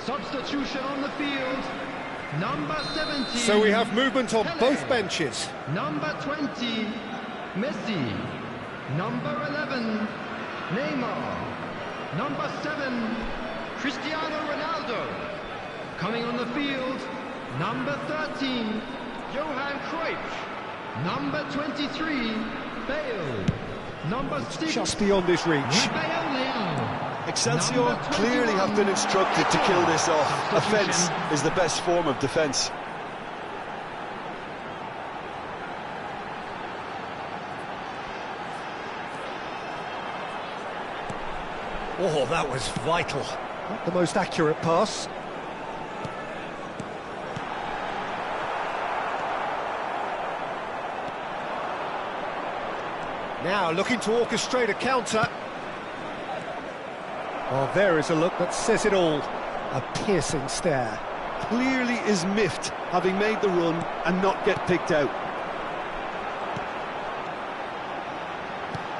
Substitution on the field. Number 17. So we have movement on Pele. both benches. Number 20, Messi. Number 11, Neymar. Number 7, Cristiano Ronaldo. Coming on the field, number 13, Johan Cruyff. Number 23, Bale. Number 6, Just beyond his reach. Rafael Leao. Excelsior Number clearly have been 21, instructed to kill this off. Substitution. Offence is the best form of defence. Oh, that was vital. Not the most accurate pass. Now looking to orchestrate a counter. Oh, there is a look that says it all. A piercing stare. Clearly is miffed, having made the run and not get picked out.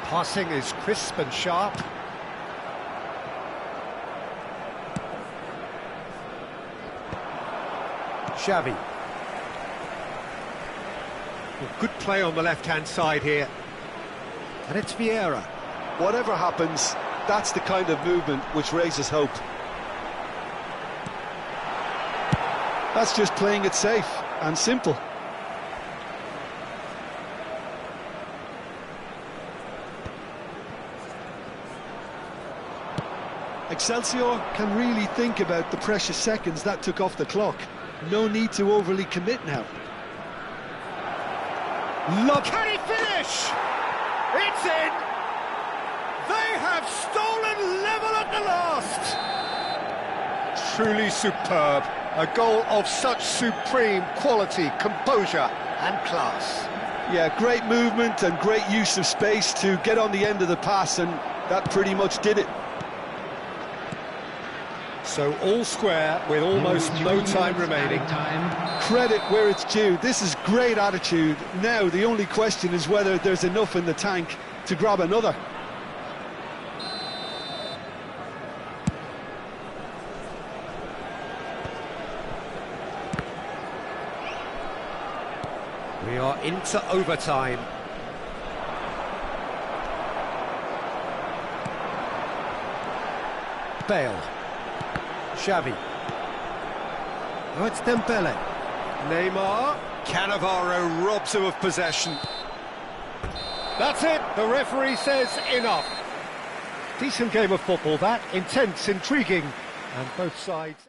Passing is crisp and sharp. Xavi. Well, good play on the left-hand side here. And it's Vieira. Whatever happens, that's the kind of movement which raises hope. That's just playing it safe and simple. Excelsior can really think about the precious seconds that took off the clock. No need to overly commit now. Look, can he finish? It's in! They have stolen level at the last! Truly superb. A goal of such supreme quality, composure and class. Yeah, great movement and great use of space to get on the end of the pass, and that pretty much did it. So all square with almost no time remaining. Credit where it's due. This is great attitude. Now the only question is whether there's enough in the tank to grab another. We are into overtime. Bale. Xavi. Oh, it's Dembele. Neymar. Cannavaro robs him of possession. That's it. The referee says enough. Decent game of football, that. Intense, intriguing, and both sides...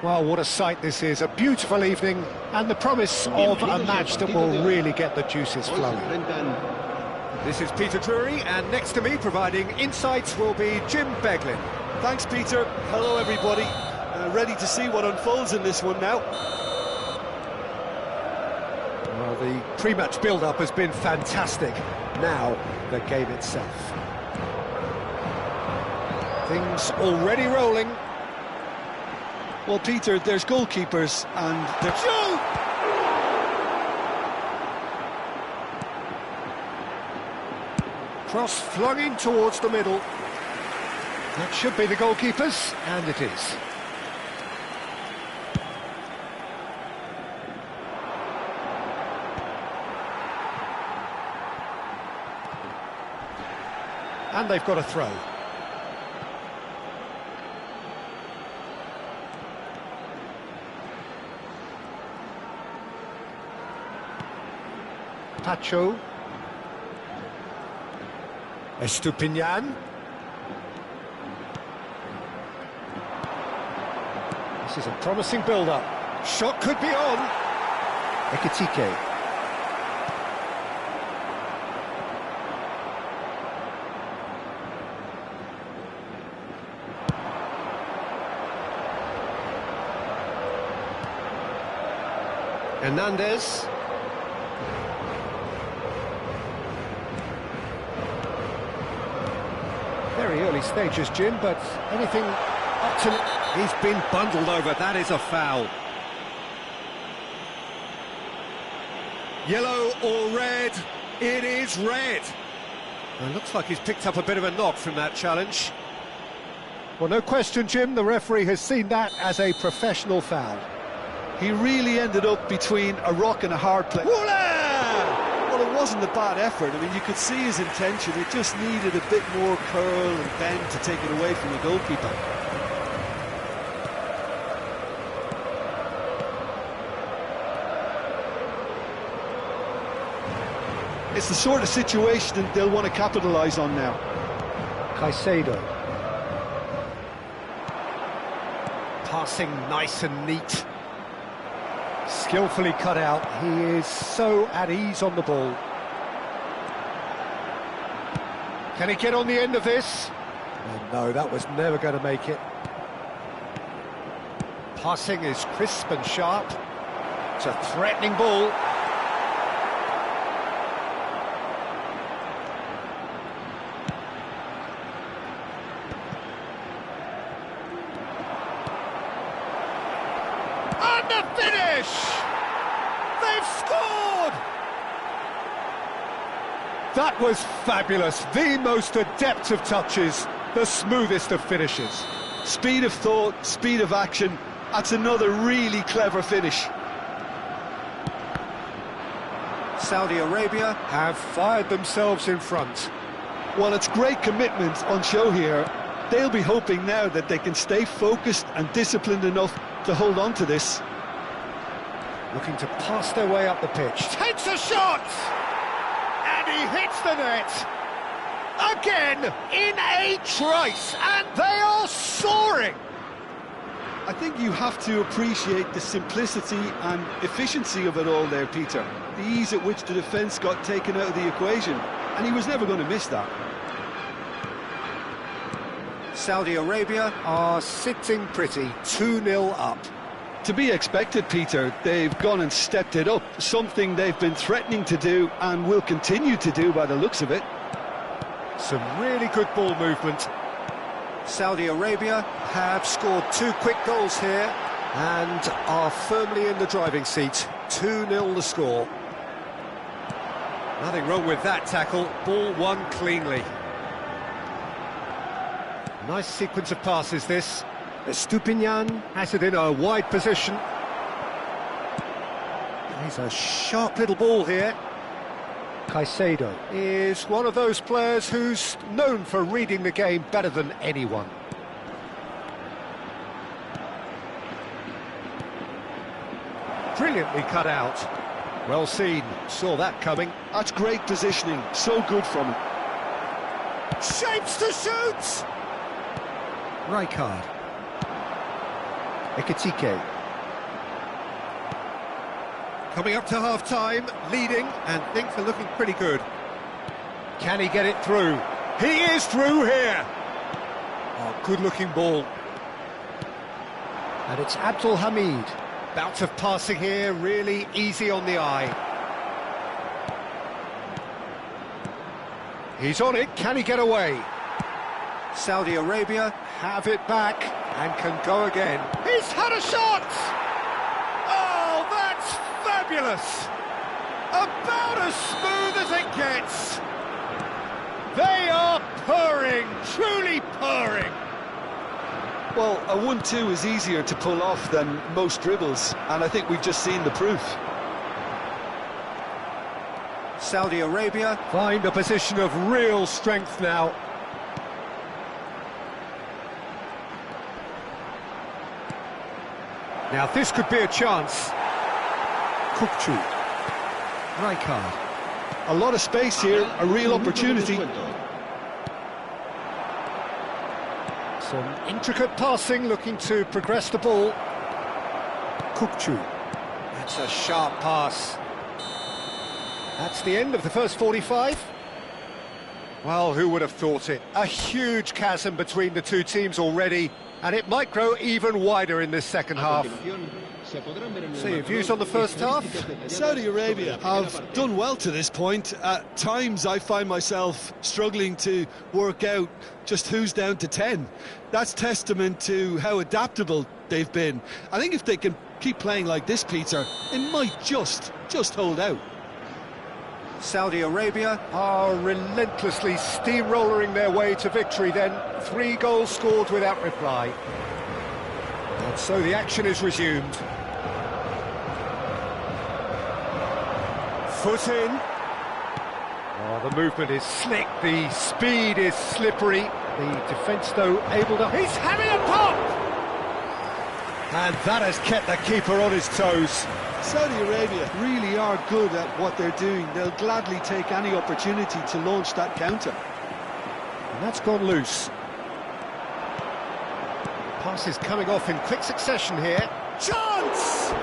Well, what a sight this is. A beautiful evening and the promise of a match that will really get the juices flowing. This is Peter Drury, and next to me providing insights will be Jim Beglin. Thanks, Peter. Hello, everybody. Ready to see what unfolds in this one now. Well, the pre-match build-up has been fantastic. Now, the game itself. Things already rolling. Well, Peter, there's goalkeepers and they're... Shoot! Cross flung in towards the middle. That should be the goalkeepers, and it is. And they've got a throw. Pacho. Estupiñán. This is a promising build-up. Shot could be on. Ekitike. Hernandez. Very early stages, Jim, but anything up to... He's been bundled over, that is a foul. Yellow or red? It is red. It looks like he's picked up a bit of a knock from that challenge. Well, no question, Jim, the referee has seen that as a professional foul. He really ended up between a rock and a hard place. Well, it wasn't a bad effort. I mean, you could see his intention. It just needed a bit more curl and bend to take it away from the goalkeeper. It's the sort of situation that they'll want to capitalise on now. Caicedo. Passing nice and neat. Skillfully cut out. He is so at ease on the ball. Can he get on the end of this? Oh, no, that was never going to make it. Passing is crisp and sharp. It's a threatening ball. the finish! They've scored! That was fabulous. The most adept of touches, the smoothest of finishes. Speed of thought, speed of action. That's another really clever finish. Saudi Arabia have fired themselves in front. Well, it's great commitment on show here. They'll be hoping now that they can stay focused and disciplined enough to hold on to this. Looking to pass their way up the pitch. Takes a shot! And he hits the net. Again, in a trice, and they are soaring! I think you have to appreciate the simplicity and efficiency of it all there, Peter. The ease at which the defence got taken out of the equation, and he was never going to miss that. Saudi Arabia are sitting pretty, 2-0 up. To be expected, Peter. They've gone and stepped it up, something they've been threatening to do and will continue to do by the looks of it. Some really good ball movement. Saudi Arabia have scored 2 quick goals here and are firmly in the driving seat. 2-0 the score. Nothing wrong with that tackle, ball won cleanly. Nice sequence of passes this. Estupinian has it in a wide position. He's a sharp little ball here. Caicedo is one of those players who's known for reading the game better than anyone. Brilliantly cut out. Well seen, saw that coming. That's great positioning, so good from him. Shapes to shoot! Rijkaard. Ekitike. Coming up to half-time, leading, and things are looking pretty good. Can he get it through? He is through here! Oh, good-looking ball. And it's Abdul Hamid. Bout of passing here, really easy on the eye. He's on it, can he get away? Saudi Arabia have it back and can go again. He's had a shot! Oh, that's fabulous! About as smooth as it gets. They are purring, truly purring. Well, a 1-2 is easier to pull off than most dribbles, and I think we've just seen the proof. Saudi Arabia find a position of real strength now. Now this could be a chance. Kukçu. Rijkaard. A lot of space here, a real opportunity. Some intricate passing, looking to progress the ball. Kukçu. That's a sharp pass. That's the end of the first 45. Well, who would have thought it? A huge chasm between the two teams already, and it might grow even wider in this second half. So your views on the first half? Saudi Arabia have done well to this point. At times I find myself struggling to work out just who's down to 10. That's testament to how adaptable they've been. I think if they can keep playing like this, Peter, it might just hold out. Saudi Arabia are relentlessly steamrolling their way to victory then. 3 goals scored without reply. And so the action is resumed. Foot in. Oh, the movement is slick, the speed is slippery. The defence, though, able to... He's having a pop! And that has kept the keeper on his toes. Saudi Arabia really are good at what they're doing. They'll gladly take any opportunity to launch that counter. And that's gone loose. Passes coming off in quick succession here. Chance!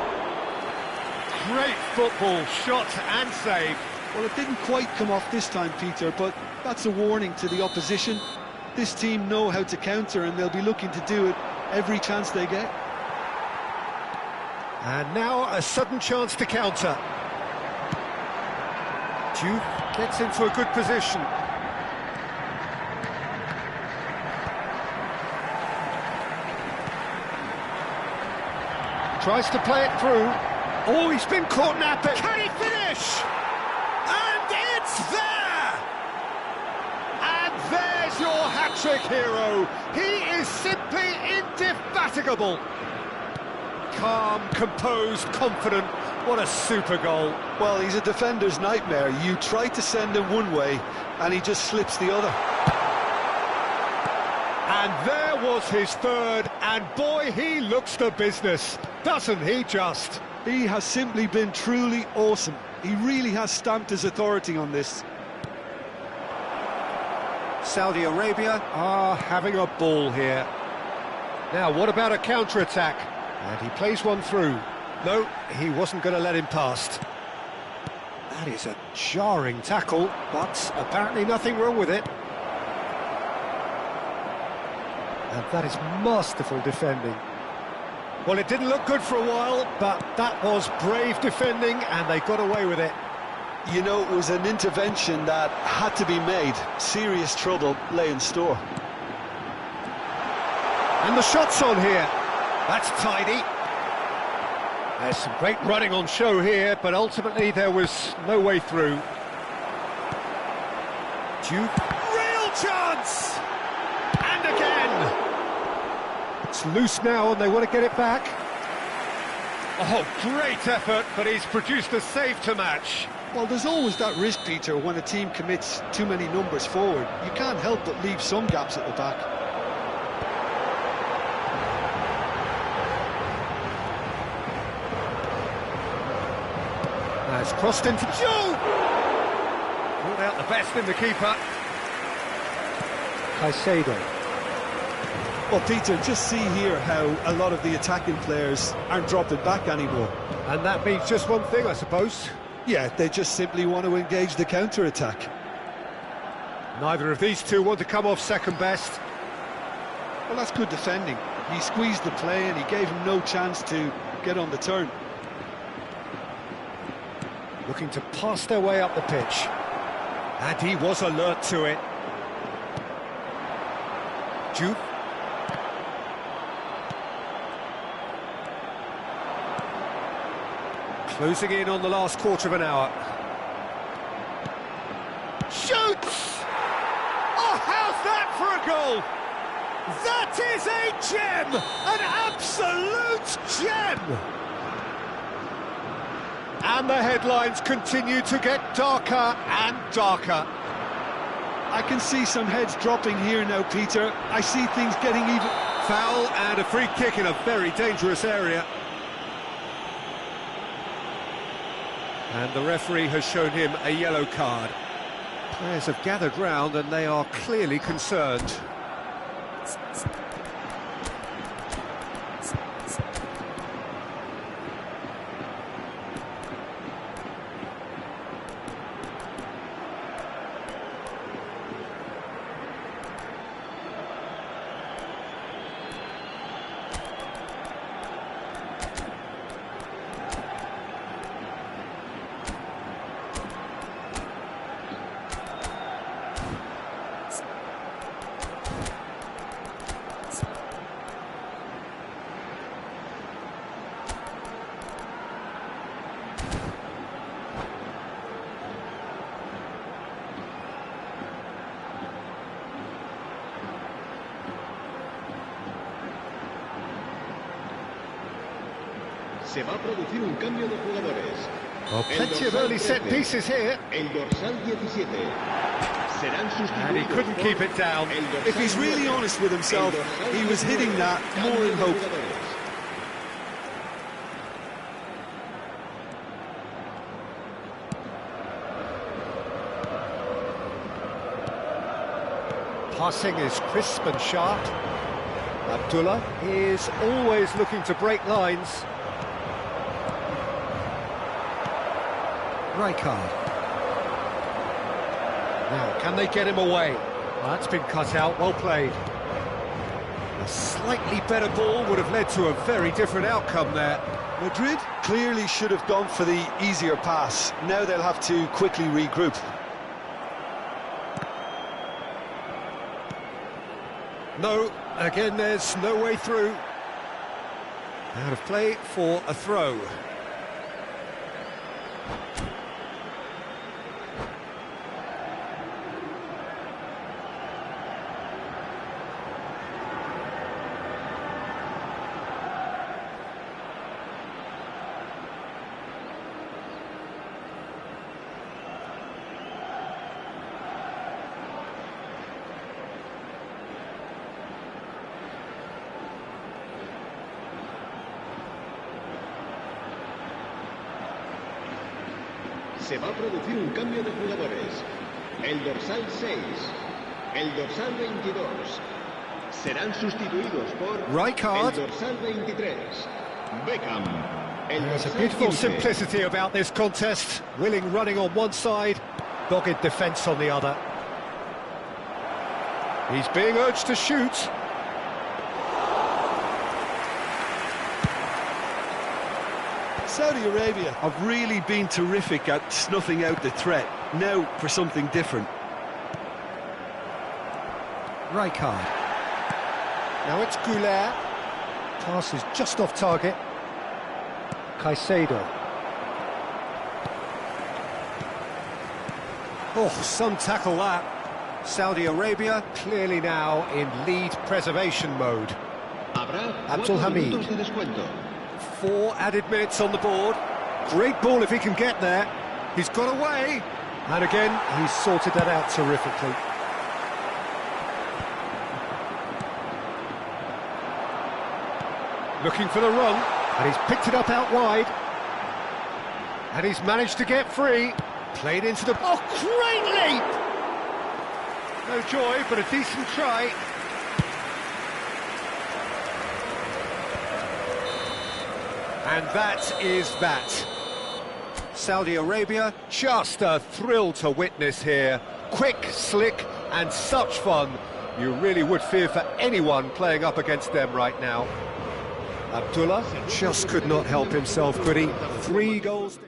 Great football, shot and save. Well, it didn't quite come off this time, Peter, but that's a warning to the opposition. This team know how to counter, and they'll be looking to do it every chance they get. And now a sudden chance to counter. Diouf gets into a good position. Tries to play it through. Oh, he's been caught napping. Can he finish? And it's there! And there's your hat-trick hero. He is simply indefatigable. Calm, composed, confident. What a super goal. Well, he's a defender's nightmare. You try to send him one way, and he just slips the other. And there was his third, and boy, he looks the business, doesn't he just? He has simply been truly awesome. He really has stamped his authority on this. Saudi Arabia are having a ball here. Now, what about a counter-attack? And he plays one through. No, he wasn't going to let him past. That is a jarring tackle, but apparently nothing wrong with it. And that is masterful defending. Well, it didn't look good for a while, but that was brave defending, and they got away with it. You know, it was an intervention that had to be made. Serious trouble lay in store. And the shot's on here. That's tidy. There's some great running on show here, but ultimately there was no way through. Duke. Real chance! And again! It's loose now and they want to get it back. Oh, great effort, but he's produced a save to match. Well, there's always that risk, Peter, when a team commits too many numbers forward. You can't help but leave some gaps at the back. Now it's crossed into Joe! Brought out the best in the keeper. Caicedo. Well, Peter, just see here how a lot of the attacking players aren't dropping back anymore. And that means just one thing, I suppose. Yeah, they just simply want to engage the counter-attack. Neither of these two want to come off second best. Well, that's good defending. He squeezed the play and he gave him no chance to get on the turn. Looking to pass their way up the pitch. And he was alert to it. Juve. Closing in on the last quarter of an hour. Shoots! Oh, how's that for a goal? That is a gem! An absolute gem! And the headlines continue to get darker and darker. I can see some heads dropping here now, Peter. I see things getting even... Foul and a free kick in a very dangerous area. And the referee has shown him a yellow card. Players have gathered round and they are clearly concerned. Se va a producir un cambio de jugadores. Well, plenty of early set pieces here. El dorsal 17. Serán sustituidos. And he couldn't keep it down. If he's really honest with himself, he was hitting that more in hope. Passing is crisp and sharp. Abdullah is always looking to break lines. Rijkaard. Now, can they get him away? Well, that's been cut out, well played. A slightly better ball would have led to a very different outcome there. Madrid clearly should have gone for the easier pass. Now they'll have to quickly regroup. No, again there's no way through. Out of play for a throw. Se va a producir un cambio de jugadores. El dorsal 6, el dorsal 22 serán sustituidos por Rijkaard. el dorsal 23, Beckham. El There's a dorsal beautiful 15. simplicity about this contest. Willing running on one side, dogged defence on the other. He's being urged to shoot. Saudi Arabia have really been terrific at snuffing out the threat. Now for something different. Rijkaard. Now it's Goulet. Pass is just off target. Caicedo. Oh, some tackle that. Saudi Arabia clearly now in lead preservation mode. Habrá 4 Abdulhamid. minutos de descuento. 4 added minutes on the board. Great ball if he can get there. He's got away. And again, he's sorted that out terrifically. Looking for the run, and he's picked it up out wide. And he's managed to get free. Played into the... Oh, great leap! No joy, but a decent try. And that is that. Saudi Arabia, just a thrill to witness here. Quick, slick, and such fun. You really would fear for anyone playing up against them right now. Abdullah just could not help himself, could he? 3 goals.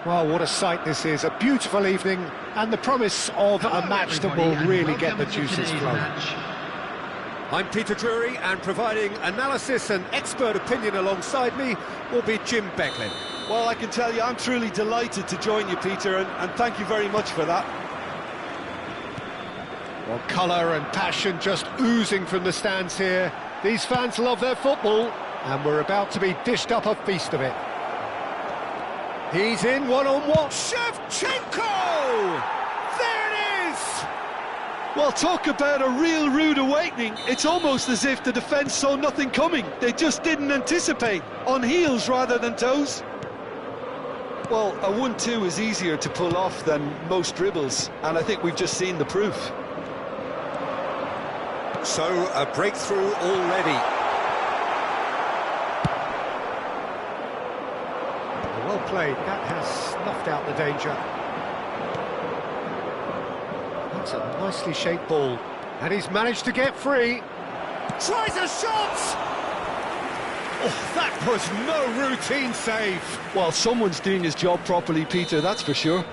Well, what a sight this is. A beautiful evening and the promise of a match that will really get the juices flowing. I'm Peter Drury, and providing analysis and expert opinion alongside me will be Jim Beglin. Well, I can tell you I'm truly delighted to join you, Peter, and thank you very much for that. Well, colour and passion just oozing from the stands here. These fans love their football, and we're about to be dished up a feast of it. He's in one-on-one. Shevchenko! There it is! Well, talk about a real rude awakening. It's almost as if the defence saw nothing coming. They just didn't anticipate. On heels rather than toes. Well, a 1-2 is easier to pull off than most dribbles, and I think we've just seen the proof. So, a breakthrough already. Well played, that has snuffed out the danger. That's a nicely shaped ball, and he's managed to get free. Tries a shot! Oh, that was no routine save. Well, someone's doing his job properly, Peter, that's for sure.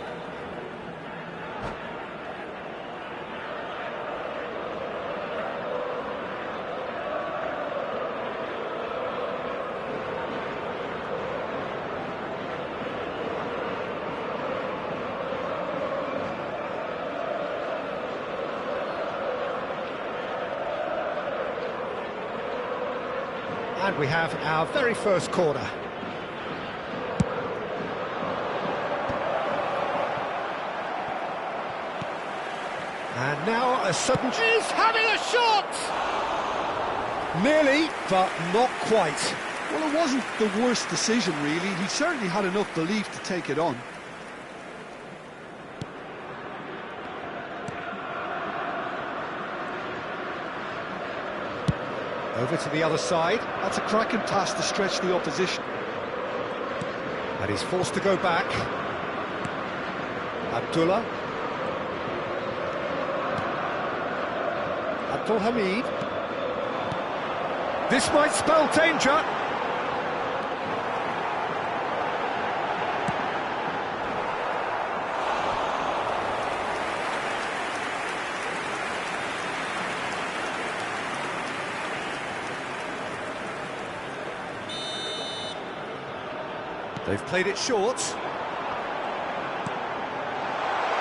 And we have our very first corner. And now a sudden... He's having a shot! Nearly, but not quite. Well, it wasn't the worst decision, really. He certainly had enough belief to take it on. Over to the other side. That's a cracking pass to stretch the opposition. And he's forced to go back. Abdullah. Abdul Hamid. This might spell danger. They've played it short.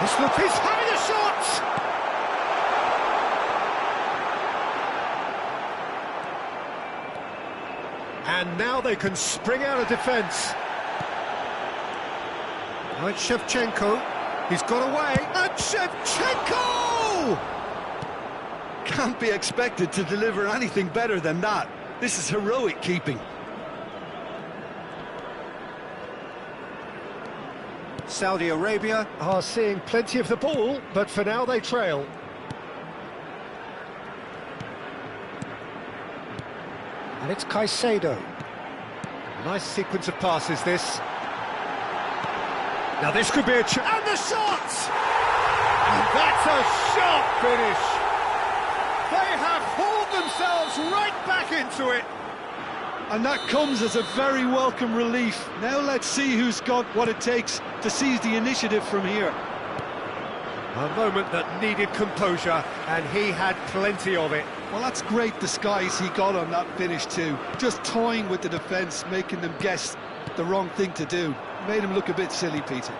This look, he's having a shot! And now they can spring out of defence. Now it's Shevchenko. He's got away. And Shevchenko! Can't be expected to deliver anything better than that. This is heroic keeping. Saudi Arabia are seeing plenty of the ball, but for now they trail. And it's Caicedo. Nice sequence of passes, this. Now this could be a chance. And the shot! And that's a sharp finish. They have hauled themselves right back into it. And that comes as a very welcome relief. Now let's see who's got what it takes to seize the initiative from here. A moment that needed composure, and he had plenty of it. Well, that's great disguise he got on that finish too. Just toying with the defence, making them guess the wrong thing to do. Made him look a bit silly, Peter.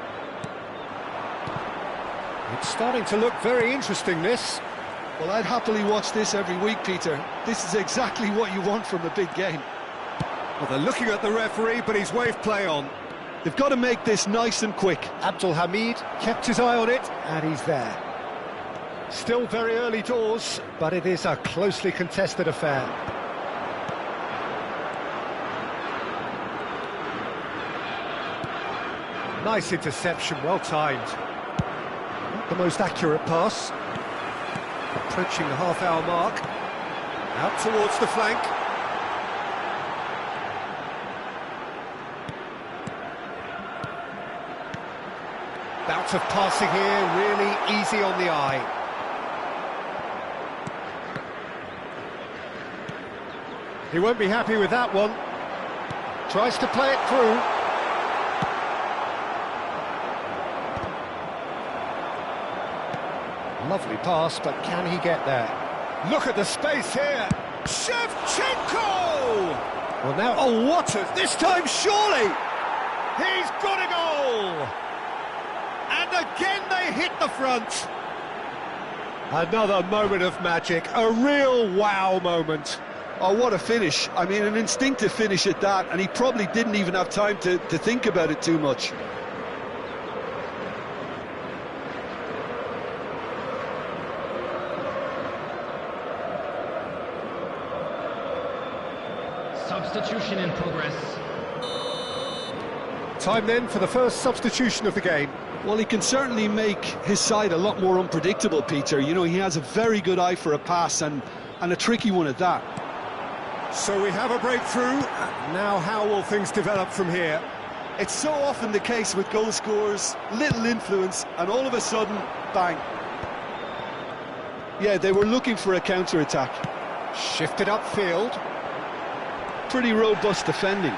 It's starting to look very interesting, this. Well, I'd happily watch this every week, Peter. This is exactly what you want from a big game. Well, they're looking at the referee, but he's waved play on. They've got to make this nice and quick. Abdul Hamid kept his eye on it, and he's there. Still very early doors, but it is a closely contested affair. Nice interception, well timed. Not the most accurate pass. Approaching the half-hour mark. Out towards the flank. Bout of passing here, really easy on the eye. He won't be happy with that one. Tries to play it through. Lovely pass, but can he get there? Look at the space here! Shevchenko! Well now, oh what a... This time surely! He's got a goal! And again they hit the front! Another moment of magic, a real wow moment. Oh, what a finish. I mean, an instinctive finish at that, and he probably didn't even have time to think about it too much. Substitution in progress. Time then for the first substitution of the game. Well, he can certainly make his side a lot more unpredictable, Peter. You know, he has a very good eye for a pass and a tricky one at that. So we have a breakthrough. Now how will things develop from here? It's so often the case with goal scorers, little influence, and all of a sudden, bang. Yeah, they were looking for a counter-attack. Shifted upfield. Pretty robust defending.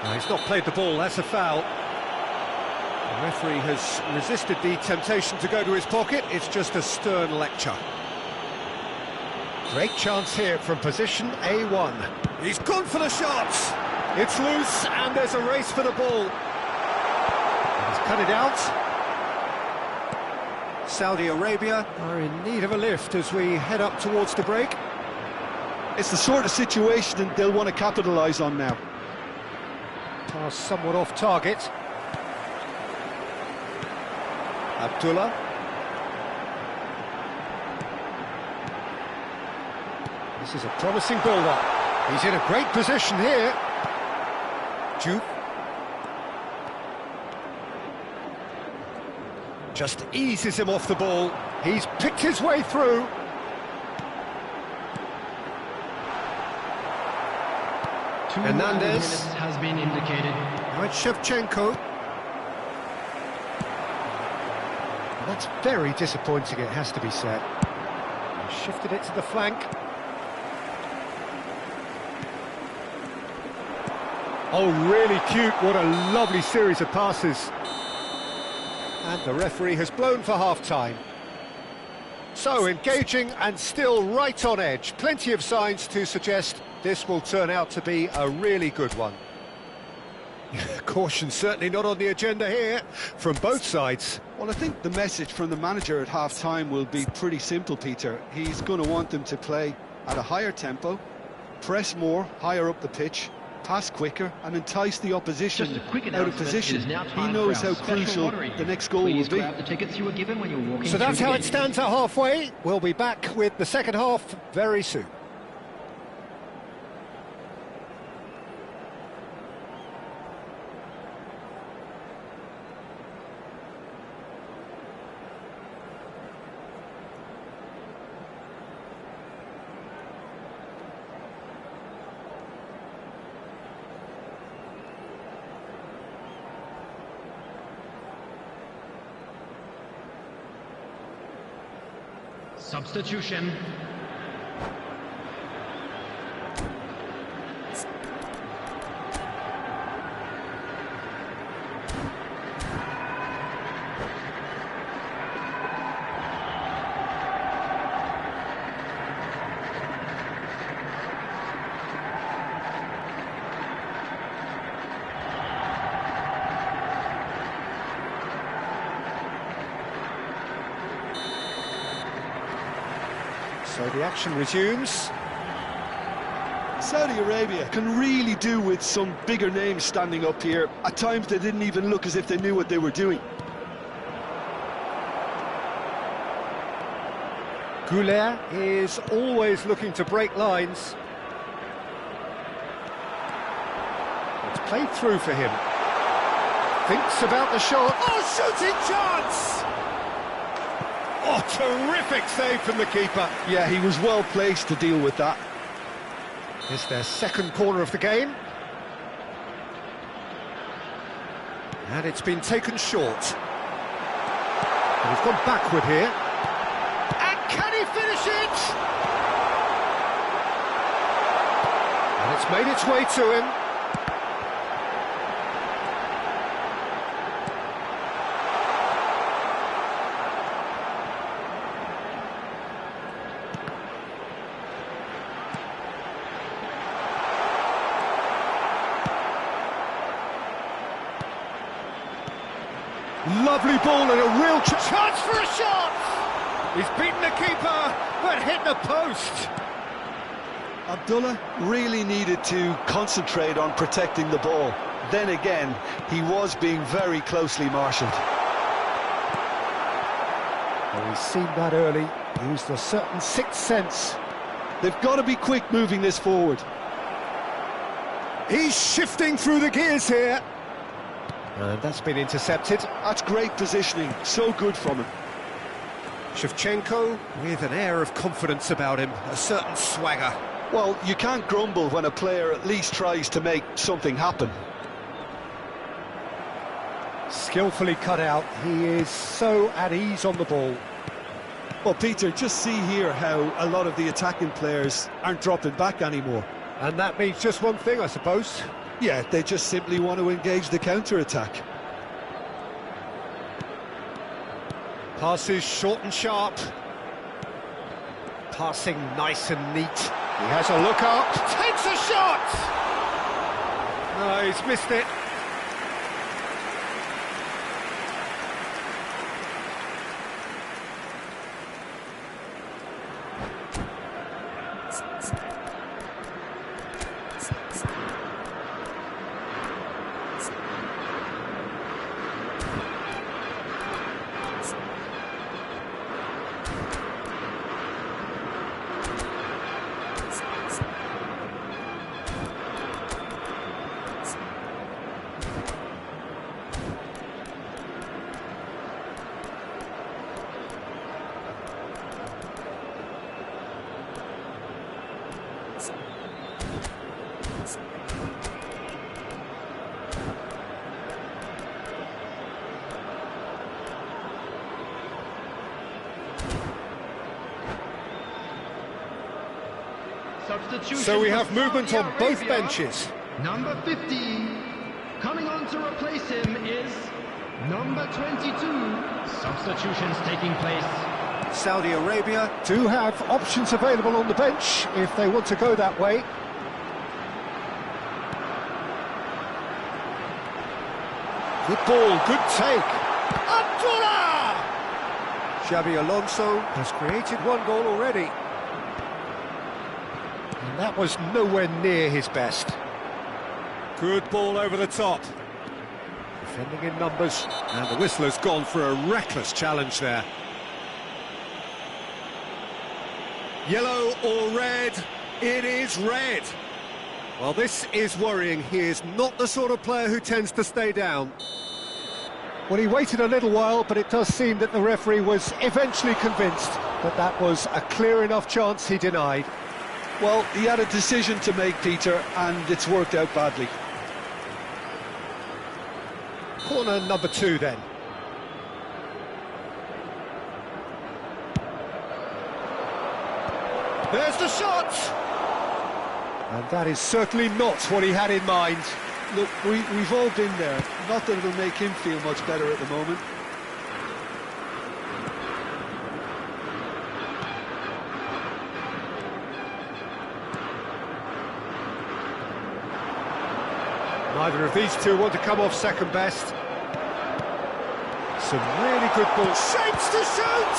No, he's not played the ball, that's a foul. The referee has resisted the temptation to go to his pocket. It's just a stern lecture. Great chance here from position A1. He's gone for the shots. It's loose and there's a race for the ball. He's cut it out. Saudi Arabia are in need of a lift as we head up towards the break. It's the sort of situation that they'll want to capitalise on now. Pass somewhat off target. Abdullah. This is a promising build-up. He's in a great position here. Juke. Just eases him off the ball. He's picked his way through. Hernandez has been indicated. Now it's Shevchenko. That's very disappointing, it has to be said. Shifted it to the flank. Oh, really cute. What a lovely series of passes. And the referee has blown for half-time. So, engaging and still right on edge. Plenty of signs to suggest this will turn out to be a really good one. Caution certainly not on the agenda here from both sides. Well, I think the message from the manager at half-time will be pretty simple, Peter. He's going to want them to play at a higher tempo, press more, higher up the pitch, pass quicker and entice the opposition out of position. He knows how crucial the next goal will be. The tickets you were given when you were walking. So that's how it stands at halfway. We'll be back with the second half very soon. Substitution. So the action resumes. Saudi Arabia can really do with some bigger names standing up here. At times they didn't even look as if they knew what they were doing. Goulet is always looking to break lines. It's played through for him. Thinks about the shot. Oh, shooting chance! Oh, terrific save from the keeper. Yeah, he was well placed to deal with that. It's their second corner of the game. And it's been taken short. And he's gone backward here. And can he finish it? And it's made its way to him. Lovely ball and a real chance for a shot! He's beaten the keeper, but hit the post. Abdullah really needed to concentrate on protecting the ball. Then again, he was being very closely marshalled. Well, he's seen that early, used a certain sixth sense. They've got to be quick moving this forward. He's shifting through the gears here. And that's been intercepted. That's great positioning, so good from him. Shevchenko with an air of confidence about him, a certain swagger. Well, you can't grumble when a player at least tries to make something happen. Skillfully cut out, he is so at ease on the ball. Well, Peter, just see here how a lot of the attacking players aren't dropping back anymore. And that means just one thing, I suppose. Yeah, they just simply want to engage the counter-attack. Passes short and sharp. Passing nice and neat. He has a look up, takes a shot! No, he's missed it. So we have movement on both benches. Number 15, coming on to replace him is number 22. Substitutions taking place. Saudi Arabia do have options available on the bench if they want to go that way. Good ball, good take. Abdullah! Xabi Alonso has created one goal already. And that was nowhere near his best. Good ball over the top. Defending in numbers. And the whistler's gone for a reckless challenge there. Yellow or red? It is red. Well, this is worrying. He is not the sort of player who tends to stay down. Well, he waited a little while, but it does seem that the referee was eventually convinced that that was a clear enough chance he denied. Well, he had a decision to make, Peter, and it's worked out badly. Corner number 2, then. There's the shot! And that is certainly not what he had in mind. Look, we've all been there. Not that it'll make him feel much better at the moment. Neither of these two want to come off second best. Some really good ball. Shapes to shoot!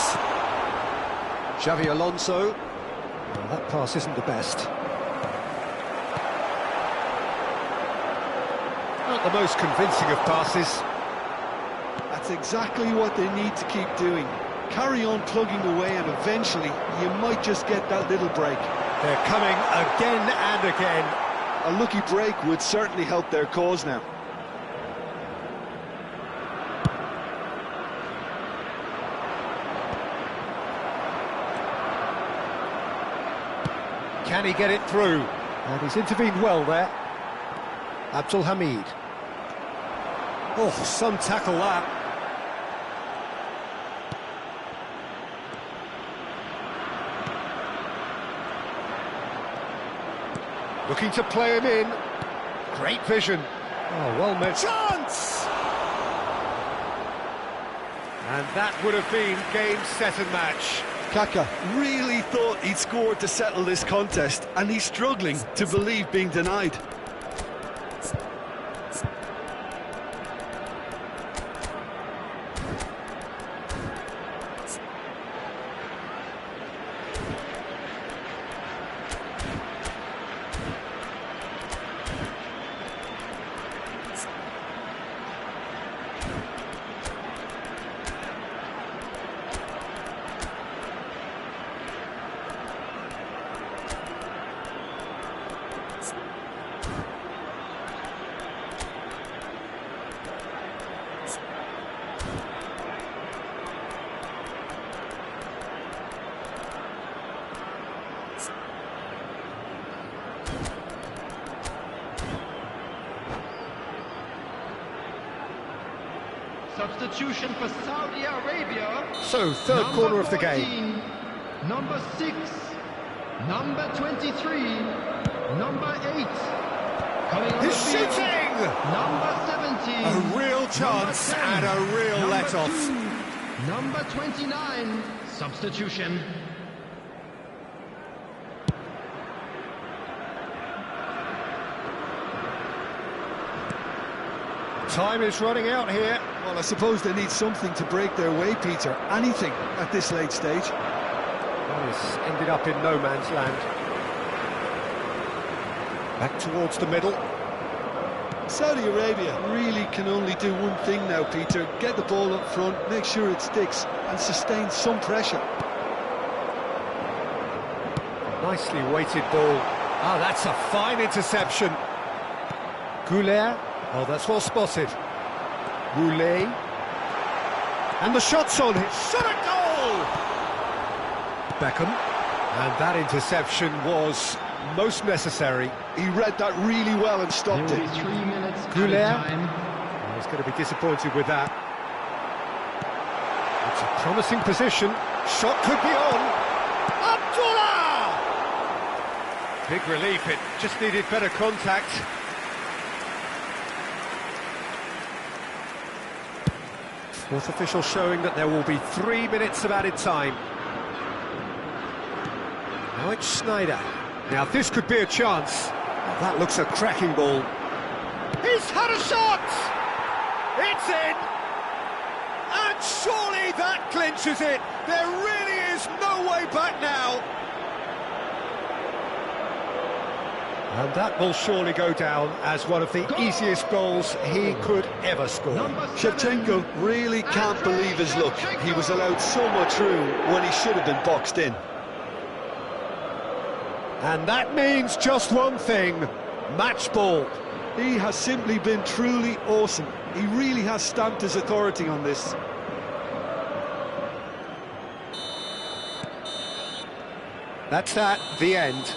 Xabi Alonso. Well, that pass isn't the best. Not the most convincing of passes. That's exactly what they need to keep doing. Carry on plugging away and eventually you might just get that little break. They're coming again and again. A lucky break would certainly help their cause now. Can he get it through? And he's intervened well there. Abdul Hamid. Oh, some tackle that. Looking to play him in. Great vision. Oh, well met. Chance! And that would have been game, set and match. Kaka really thought he'd scored to settle this contest, and he's struggling to believe being denied. Substitution for Saudi Arabia. So, third Number corner of the 14, game. Number 6, number 23, number 8. Coming on He's the field, shooting! number 17. A real chance number 10, and a real number let-off. 2, number 29. Substitution. Time is running out here. Well, I suppose they need something to break their way, Peter. Anything at this late stage. Well, it's ended up in no man's land. Back towards the middle. Saudi Arabia really can only do one thing now, Peter. Get the ball up front, make sure it sticks, and sustain some pressure. Nicely weighted ball. Ah, that's a fine interception. Goulet. Oh, that's well spotted. Roulet. And the shot's on hit. Shot at goal! Beckham. And that interception was most necessary. He read that really well and stopped There will it. be 3 minutes Goulet. added time. Oh, he's going to be disappointed with that. It's a promising position. Shot could be on. Abdullah! Big relief, it just needed better contact. Fourth official showing that there will be 3 minutes of added time. Now it's Schneider. Now this could be a chance. That looks a cracking ball. He's had a shot! It's in! And surely that clinches it! There really is no way back now! And that will surely go down as one of the easiest goals he could ever score. Number 7. Shevchenko really can't believe his luck. He was allowed so much room when he should have been boxed in. And that means just one thing, match ball. He has simply been truly awesome. He really has stamped his authority on this. That's the end.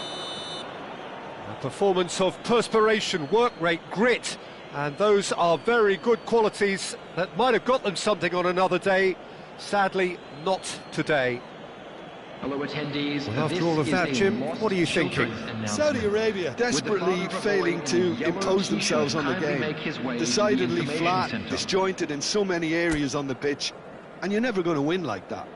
A performance of perspiration, work rate, grit, and those are very good qualities that might have got them something on another day. Sadly, not today. Hello attendees. Well, after all of that, Jim, what are you thinking? Saudi Arabia desperately failing to impose themselves on the game. Decidedly flat, disjointed in so many areas on the pitch, and you're never going to win like that.